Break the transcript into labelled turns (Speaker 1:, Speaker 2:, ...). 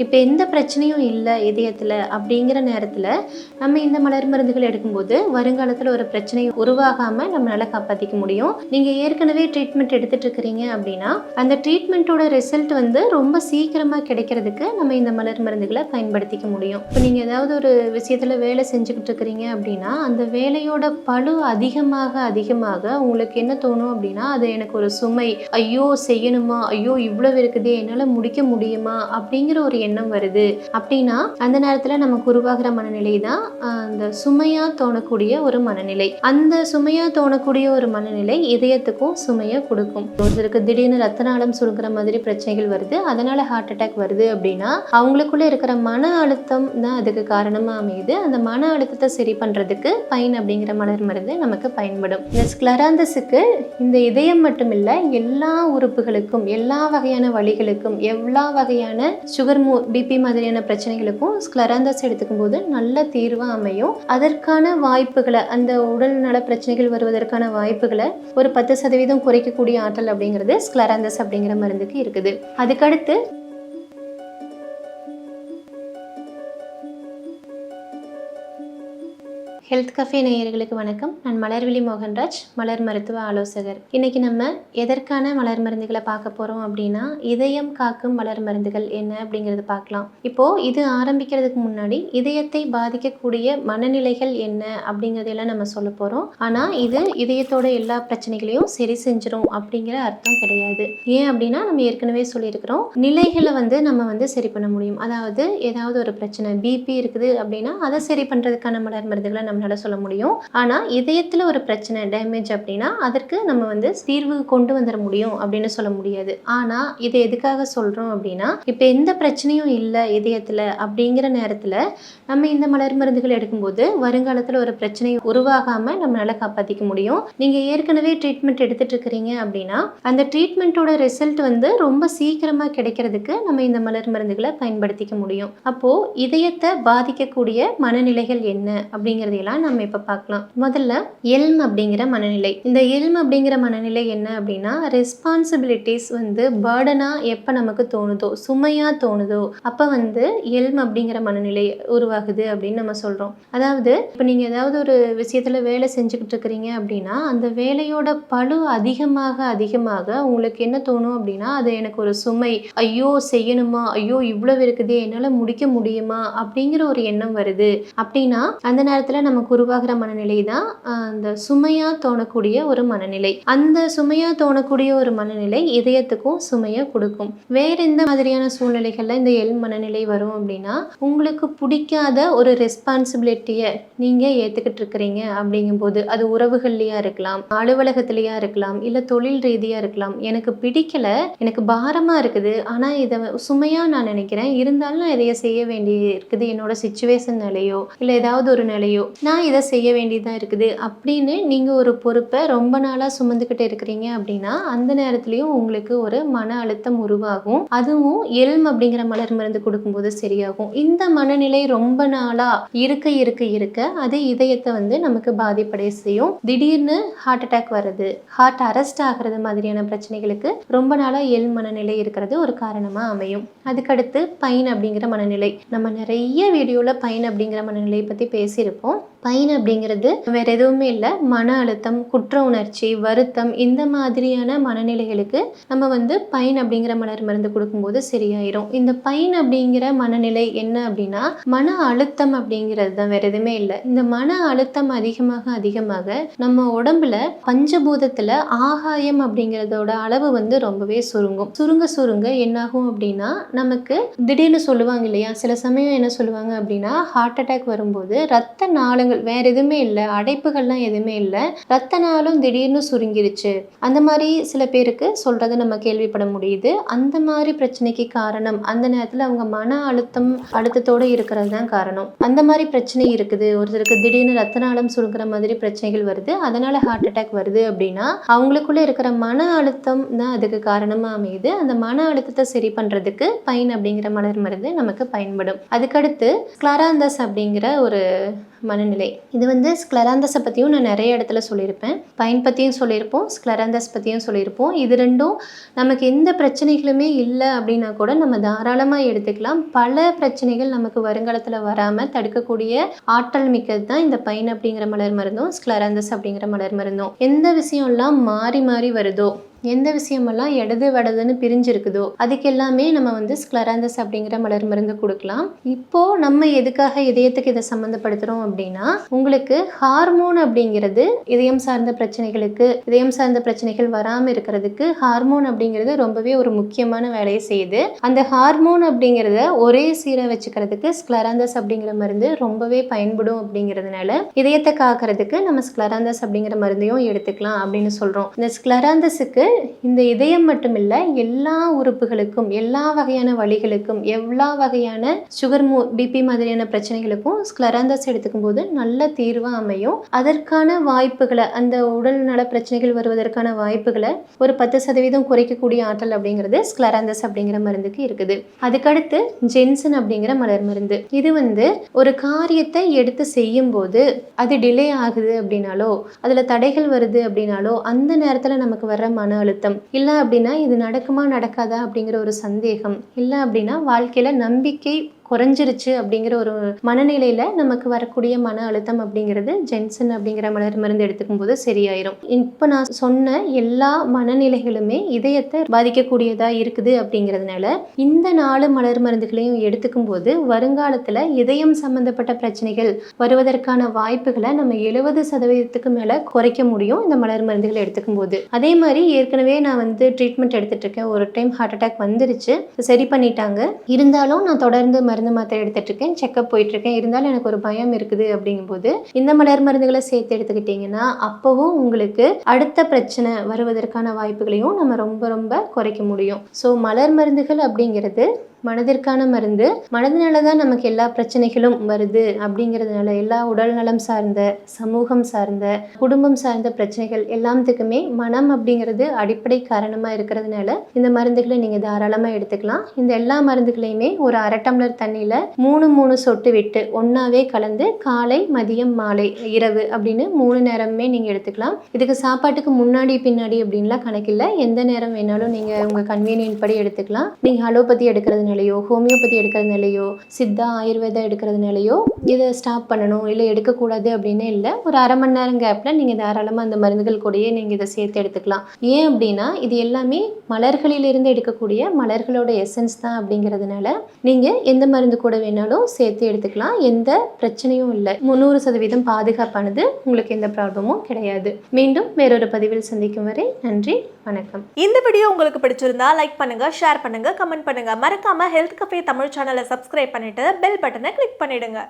Speaker 1: இப்போ எந்த பிரச்சனையும் இல்லை இதயத்தில் அப்படிங்கிற நேரத்தில் நம்ம இந்த மலர் மருந்துகள் எடுக்கும்போது வருங்காலத்தில் ஒரு பிரச்சனை உருவாகாமல் நம்மளால் காப்பாற்றிக்க முடியும். நீங்கள் ஏற்கனவே ட்ரீட்மெண்ட் எடுத்துகிட்டு இருக்கிறீங்க அப்படின்னா அந்த ட்ரீட்மெண்ட்டோட ரிசல்ட் ரொம்ப சீக்கிரமாக கிடைக்கிறதுக்கு நம்ம இந்த மலர் மருந்துகளை பயன்படுத்திக்க முடியும். இப்போ நீங்கள் ஏதாவது ஒரு விஷயத்தில் வேலை செஞ்சுக்கிட்டு இருக்கிறீங்க அப்படின்னா அந்த வேலையோட பளு அதிகமாக உங்களுக்கு என்ன தோணும் அப்படின்னா, அது எனக்கு ஒரு சுமை, ஐயோ செய்யணுமா, ஐயோ இவ்வளவு இருக்குது, என்னால் முடிக்க முடியுமா அப்படிங்கிற ஒரு எண்ணம் வருது அப்படின்னா அந்த நேரத்துல நமக்கு உருவாகிற மனநிலை தான் அந்த சுமையா தோணக்கூடிய ஒரு மனநிலை. அந்த சுமையா தோணக்கூடிய ஒரு மனநிலை இதயத்துக்கும் சுமையை கொடுக்கும். ஒருத்தருக்கு திடீர்னு ரத்த நாளம் சுருங்குற மாதிரி பிரச்சனைகள் வருது, அதனால ஹார்ட் அட்டாக் வருது அப்படின்னா அவங்களுக்குள்ள இருக்கிற மன அழுத்தம் தான் அதுக்கு காரணமா அமையுது. அந்த மன அழுத்தத்தை சரி பண்றதுக்கு பைன் அப்படிங்கிற மலர் மருந்து நமக்கு பயன்படும். இந்த ஸ்க்லராந்தஸுக்கு இந்த இதயம் மட்டும் இல்ல, எல்லா உறுப்புகளுக்கும், எல்லா வகையான வலிகளுக்கும், எல்லா வகையான சுகர் பிபி மாதிரியான பிரச்சனைகளுக்கும் ஸ்க்லராந்தஸ் எடுத்துக்கும் போது நல்ல தீர்வா அமையும். அதற்கான வாய்ப்புகளை, அந்த உடல் நல பிரச்சனைகள் வருவதற்கான வாய்ப்புகளை ஒரு 10% குறைக்கக்கூடிய ஆற்றல் அப்படிங்கிறது ஸ்க்லராந்தஸ் அப்படிங்கிற மருந்துக்கு இருக்குது. அதுக்கடுத்து ஹெல்த் கஃபே நேயர்களுக்கு வணக்கம். நான் மலர்விழி மோகன்ராஜ், மலர் மருத்துவ ஆலோசகர். இன்னைக்கு நம்ம எதற்கான மலர் மருந்துகளை பார்க்க போகிறோம் அப்படின்னா, இதயம் காக்கும் மலர் மருந்துகள் என்ன அப்படிங்கிறத பார்க்கலாம். இப்போது இது ஆரம்பிக்கிறதுக்கு முன்னாடி இதயத்தை பாதிக்கக்கூடிய மனநிலைகள் என்ன அப்படிங்கிறதெல்லாம் நம்ம சொல்ல போகிறோம். ஆனால் இது இதயத்தோட எல்லா பிரச்சனைகளையும் சரி செஞ்சிடும் அப்படிங்கிற அர்த்தம் கிடையாது. ஏன் அப்படின்னா நம்ம ஏற்கனவே சொல்லியிருக்கிறோம், நிலைகளை நம்ம சரி பண்ண முடியும். அதாவது ஏதாவது ஒரு பிரச்சனை, பிபி இருக்குது அப்படின்னா அதை சரி பண்ணுறதுக்கான மலர் மருந்துகளை நம்மளால சொல்ல முடியும். ஆனா இதயத்துல ஒரு பிரச்சனை, டேமேஜ் அப்படின்னா அதற்கு நம்ம தீர்வு கொண்டு வந்துட முடியும் அப்படின்னு சொல்ல முடியாது. ஆனா இதை எதுக்காக சொல்றோம் அப்படின்னா, இப்ப எந்த பிரச்சனையும் இல்லை இதயத்துல அப்படிங்கிற நேரத்துல நம்ம இந்த மலர் மருந்துகள் எடுக்கும்போது வருங்காலத்துல ஒரு பிரச்சனை உருவாகாம நம்மளால காப்பாற்றிக்க முடியும். நீங்க ஏற்கனவே ட்ரீட்மெண்ட் எடுத்துட்டு இருக்கிறீங்க அப்படின்னா அந்த ட்ரீட்மெண்ட்டோட ரிசல்ட் ரொம்ப சீக்கிரமா கிடைக்கிறதுக்கு நம்ம இந்த மலர் மருந்துகளை பயன்படுத்திக்க முடியும். அப்போ இதயத்தை பாதிக்கக்கூடிய மனநிலைகள் என்ன அப்படிங்கிறது நம்ம இப்ப பார்க்கலாம். முதல்ல எல்ம் அப்படிங்கிற மனநிலை. இந்த எல்ம் அப்படிங்கிற மனநிலை என்ன அப்படின்னா, ரெஸ்பான்சிபிலிட்டிஸ் பர்டனா எப்ப நமக்கு தோணுதோ, சுமையா தோணுதோ அப்ப எல்ம் அப்படிங்கிற மனநிலை உருவாகுது அப்படின்னு நம்ம சொல்றோம். அதாவது இப்ப நீங்க ஏதாவது ஒரு விஷயத்துல வேலை செஞ்சுக்கிட்டு இருக்கிறீங்க அப்படின்னா அந்த வேலையோட பளு அதிகமாக உங்களுக்கு என்ன தோணும் அப்படின்னா, அது எனக்கு ஒரு சுமை, ஐயோ செய்யணுமா, ஐயோ இவ்வளவு இருக்குது, என்னால முடிக்க முடியுமா அப்படிங்கிற ஒரு எண்ணம் வருது அப்படின்னா அந்த நேரத்துல நமக்கு உருவாகிற மனநிலை தான் அந்த சுமையா தோணக்கூடிய ஒரு மனநிலை. அந்த சுமையா தோணக்கூடிய ஒரு மனநிலை இதயத்துக்கும் சுமையை கொடுக்கும். வேற எந்த மாதிரியான சூழ்நிலைகள்ல இந்த எல் மனநிலை வரும் அப்படின்னா, உங்களுக்கு பிடிக்காத ஒரு ரெஸ்பான்சிபிலிட்டியை நீங்க ஏத்துக்கிட்டு இருக்கிறீங்க அப்படிங்கும் போது, அது உறவுகள்லயா இருக்கலாம், அலுவலகத்திலயா இருக்கலாம், இல்ல தொழில் ரீதியா இருக்கலாம். எனக்கு பிடிக்கல, எனக்கு பாரமா இருக்குது, ஆனா இதை சுமையா நான் நினைக்கிறேன், இருந்தாலும் நான் இதைய செய்ய வேண்டி இருக்குது, என்னோட சிச்சுவேஷன் நிலையோ இல்ல ஏதாவது ஒரு நிலையோ நான் இதை செய்ய வேண்டியதாக இருக்குது அப்படின்னு நீங்கள் ஒரு பொறுப்பை ரொம்ப நாளாக சுமந்துக்கிட்டு இருக்கிறீங்க அப்படின்னா அந்த நேரத்துலையும் உங்களுக்கு ஒரு மன அழுத்தம் உருவாகும். அதுவும் எல்ம் அப்படிங்கிற மலர் மருந்து கொடுக்கும்போது சரியாகும். இந்த மனநிலை ரொம்ப நாளாக இருக்க அது இதயத்தை நமக்கு பாதிப்படைய செய்யும். திடீர்னு ஹார்ட் அட்டாக் வருது, ஹார்ட் அரெஸ்ட் ஆகிறது மாதிரியான பிரச்சனைகளுக்கு ரொம்ப நாளாக எல் மனநிலை இருக்கிறது ஒரு காரணமாக அமையும். அதுக்கடுத்து பைன் அப்படிங்கிற மனநிலை. நம்ம நிறைய வீடியோவில் பைன் அப்படிங்கிற மனநிலையை பற்றி பேசியிருப்போம். பைன் அப்படிங்கிறது வேற எதுவுமே இல்லை, மன அழுத்தம், குற்ற உணர்ச்சி, வருத்தம், இந்த மாதிரியான மனநிலைகளுக்கு நம்ம பைன் அப்படிங்கிற மலர் மருந்து கொடுக்கும்போது சரியாயிரும். இந்த பைன் அப்படிங்கிற மனநிலை என்ன அப்படின்னா மன அழுத்தம் அப்படிங்கிறது தான், வேற எதுவுமே இல்லை. இந்த மன அழுத்தம் அதிகமாக நம்ம உடம்புல பஞ்சபூதத்துல ஆகாயம் அப்படிங்கிறதோட அளவு ரொம்பவே சுருங்க என்னாகும் அப்படின்னா, நமக்கு திடீர்னு சொல்லுவாங்க இல்லையா, சில சமயம் என்ன சொல்லுவாங்க அப்படின்னா, ஹார்ட் அட்டாக் வரும்போது ரத்த நாளங்கள் வேற எதுவுமே இல்லை, அடைப்புகள்லாம் எதுவுமே இல்லை, ரத்த நாளம் திடீர்னு சுருங்கிருச்சு, அந்த மாதிரி சில பேருக்கு சொல்றதை நம்ம கேள்விப்பட முடியுது. அந்த மாதிரி பிரச்சனைக்கு காரணம் அந்த நேரத்தில் அவங்க மன அழுத்தத்தோடு இருக்கிறது தான் காரணம். அந்த மாதிரி பிரச்சனை இருக்குது, ஒருத்தருக்கு திடீர்னு ரத்த நாளம் சுருங்குற மாதிரி பிரச்சனைகள் வருது, அதனால ஹார்ட் அட்டாக் வருது அப்படின்னா அவங்களுக்குள்ள இருக்கிற மன அழுத்தம் தான் அதுக்கு காரணமா அமையுது. அந்த மன அழுத்தத்தை சரி பண்றதுக்கு பைன் அப்படிங்கிற மலர் மருந்து நமக்கு பயன்படும். அதுக்கடுத்து ஸ்க்லராந்தஸ் அப்படிங்கிற ஒரு மனநிலை. விதை. இது வந்து ஸ்க்லெராந்தஸை பற்றியும் நான் நிறைய இடத்துல சொல்லியிருப்பேன். பைன் பற்றியும் சொல்லியிருப்போம், ஸ்க்லெராந்தஸ் பற்றியும் சொல்லியிருப்போம். இது ரெண்டும் நமக்கு எந்த பிரச்சனைகளுமே இல்லை அப்படின்னா கூட நம்ம தாராளமாக எடுத்துக்கலாம். பல பிரச்சனைகள் நமக்கு வருங்காலத்தில் வராமல் தடுக்கக்கூடிய ஆற்றல் மிக்கது தான் இந்த பைன் அப்படிங்கிற மலர் மருந்தும் ஸ்க்லெராந்தஸ் அப்படிங்கிற மலர் மருந்தும். எந்த விஷயம்லாம் மாறி மாறி வருதோ, எந்த விஷயமெல்லாம் இடது வடதுன்னு பிரிஞ்சிருக்குதோ அதுக்கு எல்லாமே நம்ம வந்து ஸ்க்லெராந்தஸ் அப்படிங்கிற மலர் மருந்து கொடுக்கலாம். இப்போ நம்ம எதுக்காக இதயத்துக்கு இதை சம்மந்தப்படுத்துகிறோம் அப்படின்னா, உங்களுக்கு ஹார்மோன் அப்படிங்கிறது இதயம் சார்ந்த பிரச்சனைகளுக்கு, இதயம் சார்ந்த பிரச்சனைகள் வராமல் இருக்கிறதுக்கு ஹார்மோன் அப்படிங்கிறது ரொம்பவே ஒரு முக்கியமான வேலையை செய்யுது. அந்த ஹார்மோன் அப்படிங்கிறத ஒரே சீராக வச்சுக்கிறதுக்கு ஸ்க்லெராந்தஸ் அப்படிங்கிற மருந்து ரொம்பவே பயன்படும். அப்படிங்கிறதுனால இதயத்தை காக்கிறதுக்கு நம்ம ஸ்க்லெராந்தஸ் அப்படிங்கிற மருந்தையும் எடுத்துக்கலாம் அப்படின்னு சொல்கிறோம். இந்த ஸ்க்லெராந்தஸுக்கு இந்த இதயம் மட்டும் இல்லை, எல்லா உறுப்புகளுக்கும், எல்லா வகையான வலிகளுக்கும், எல்லா வகையான சுகர் பிபி மாதிரியான பிரச்சனைகளுக்கும் ஸ்க்லெராந்தஸ் எடுத்துக்கும் போது நல்ல தீர்வாக அமையும். அதற்கான வாய்ப்புகளை, அந்த உடல் நல பிரச்சனைகள் வருவதற்கான வாய்ப்புகளை ஒரு 10% குறைக்கக்கூடிய ஆற்றல் அப்படிங்கிறது ஸ்க்லெராந்தஸ் அப்படிங்கிற மருந்துக்கு இருக்குது. அதுக்கடுத்து ஜென்சன் அப்படிங்கிற மலர் மருந்து. இது வந்து ஒரு காரியத்தை எடுத்து செய்யும் போது அது டிலே ஆகுது அப்படின்னாலோ, அதில் தடைகள் வருது அப்படின்னாலோ, அந்த நேரத்தில் நமக்கு வர்ற மன அழுத்தம் இல்லை அப்படின்னா இது நடக்குமா நடக்காதா அப்படிங்கிற ஒரு சந்தேகம் இல்லை அப்படின்னா வாழ்க்கையில் நம்பிக்கை குறைஞ்சிருச்சு அப்படிங்கிற ஒரு மனநிலையில் நமக்கு வரக்கூடிய மன அழுத்தம் அப்படிங்கிறது ஜென்சன் அப்படிங்கிற மலர் மருந்து எடுத்துக்கும் போது சரியாயிரும். இப்போ நான் சொன்ன எல்லா மனநிலைகளுமே இதயத்தை பாதிக்கக்கூடியதாக இருக்குது. அப்படிங்கிறதுனால இந்த 4 மலர் மருந்துகளையும் எடுத்துக்கும் போது வருங்காலத்தில் இதயம் சம்பந்தப்பட்ட பிரச்சனைகள் வருவதற்கான வாய்ப்புகளை நம்ம 70% மேலே குறைக்க முடியும் இந்த மலர் மருந்துகளை எடுத்துக்கும் போது. அதே மாதிரி ஏற்கனவே நான் வந்து ட்ரீட்மெண்ட் எடுத்துட்டு இருக்கேன். ஒரு டைம் ஹார்ட் அட்டாக் வந்துருச்சு, சரி பண்ணிட்டாங்க. இருந்தாலும் நான் தொடர்ந்து மருந்து மாத்திரை எடுத்துட்டு இருக்கேன், செக்கப் போயிட்டு இருக்கேன். இருந்தாலும் எனக்கு ஒரு பயம் இருக்குது. அப்படிங்கும்போது இந்த மலர் மருந்துகளை சேர்த்து எடுத்துக்கிட்டீங்கன்னா அப்பவும் உங்களுக்கு அடுத்த பிரச்சனை வருவதற்கான வாய்ப்புகளையும் நம்ம ரொம்ப ரொம்ப குறைக்க முடியும். ஸோ மலர் மருந்துகள் அப்படிங்கிறது மனதிற்கான மருந்து. மனதினால தான் நமக்கு எல்லா பிரச்சனைகளும் வருது. அப்படிங்கிறதுனால எல்லா உடல் நலம் சார்ந்த, சமூகம் சார்ந்த, குடும்பம் சார்ந்த பிரச்சனைகள் எல்லாத்துக்குமே மனம் அப்படிங்கிறது அடிப்படை காரணமாக இருக்கிறதுனால இந்த மருந்துகளை நீங்கள் தாராளமாக எடுத்துக்கலாம். இந்த எல்லா மருந்துகளையுமே ஒரு 1/2 டம்ளர் தண்ணியில் 3 சொட்டு விட்டு ஒன்றாவே கலந்து காலை, மதியம், மாலை, இரவு அப்படின்னு 3 நேரமே நீங்கள் எடுத்துக்கலாம். இதுக்கு சாப்பாட்டுக்கு முன்னாடி பின்னாடி அப்படின்லாம் கணக்கில்லை. எந்த நேரம் வேணாலும் நீங்கள் உங்கள் கன்வீனியன்ட் படி எடுத்துக்கலாம். நீங்கள் அலோபதி எடுக்கிறதுனாலையோ, ஹோமியோபதி எடுக்கிறதுனாலையோ, சித்தா, ஆயுர்வேதா எடுக்கிறதுனாலையோ இதை ஸ்டாப் பண்ணணும் இல்லை எடுக்கக்கூடாது அப்படின்னு இல்லை. ஒரு 1/2 மணி நேரம் கேப்பில் நீங்கள் தாராளமாக அந்த மருந்துகள் கூடயே நீங்கள் இதை சேர்த்து எடுத்துக்கலாம். ஏன் அப்படின்னா இது எல்லாமே மலர்களிலிருந்து எடுக்கக்கூடிய மலர்களோட எசன்ஸ் தான். அப்படிங்கிறதுனால நீங்கள் எந்த மருந்து கூட வேணாலும் சேர்த்து எடுத்துக்கலாம். எந்த பிரச்சனையும் இல்லை. 100% பாதுகாப்பானது. உங்களுக்கு எந்த ப்ராப்ளமும் கிடையாது. மீண்டும் வேறொரு பதிவில் சந்திக்கும் வரை நன்றி, வணக்கம்.
Speaker 2: இந்த வீடியோ உங்களுக்கு பிடிச்சிருந்தா லைக் பண்ணுங்க, ஷேர் பண்ணுங்க, கமெண்ட் பண்ணுங்க. மறக்காம ஹெல்த் கஃபே தமிழ் சேனலை சப்ஸ்கிரைப் பண்ணிட்டு பெல் பட்டனை கிளிக் பண்ணிடுங்க.